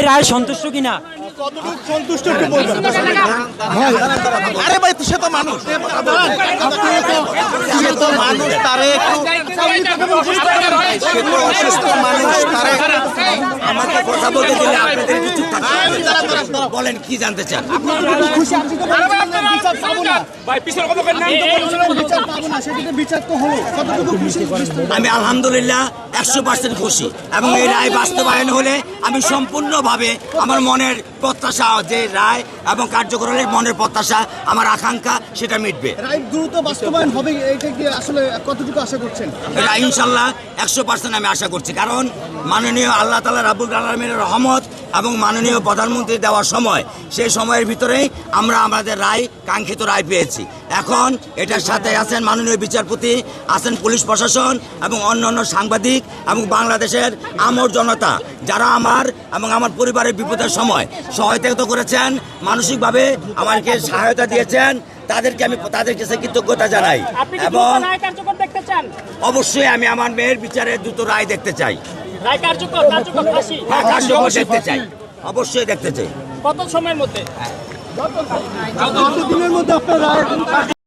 এই রায় সন্তুষ্ট কিনা? কতটুকু সন্তুষ্ট একটু বলবেন? আরে ভাই সে তো মানুষ, সে তো মানুষ, তারে সে তো অসুস্থ মানুষ, তারে আমাকে কথা বলতে দিলে আপনাদের কিছু বলেন, কি জানতে চান? আমি আলহামদুলিল্লাহ 100% খুশি এবং এই রায় বাস্তবায়ন হলে আমি সম্পূর্ণভাবে আমার মনের প্রত্যাশা, যে রায় এবং কার্যকর হলে মনের প্রত্যাশা, আমার আকাঙ্ক্ষা সেটা মিটবে। রায় দ্রুত বাস্তবায়ন হবে, এটা কি আসলে কতটুকু আশা করছেন? এটা ইনশাল্লাহ 100% আমি আশা করছি, কারণ মাননীয় আল্লাহ তাআলা রাব্বুল আলামিনের রহমত এবং মাননীয় প্রধানমন্ত্রী দেওয়ার সময়, সেই সময়ের ভিতরেই আমরা আমাদের রায়, কাঙ্ক্ষিত রায় পেয়েছি। এখন এটার সাথে আছেন মাননীয় বিচারপতি, আছেন পুলিশ প্রশাসন এবং অন্যান্য সাংবাদিক এবং বাংলাদেশের আমর জনতা, যারা আমার এবং আমার পরিবারের বিপদের সময় সহায়তা করেছেন, মানসিকভাবে আমাকে সহায়তা দিয়েছেন, তাদেরকে আমি তাদের কাছে কৃতজ্ঞতা জানাই। এবং অবশ্যই আমি আমার মেয়ের বিচারে দ্রুত রায় দেখতে চাই, কার্যকর দেখতে চাই, অবশ্যই দেখতে চাই। কত সময়ের মধ্যে? কতদিনের মধ্যে আপনার রায়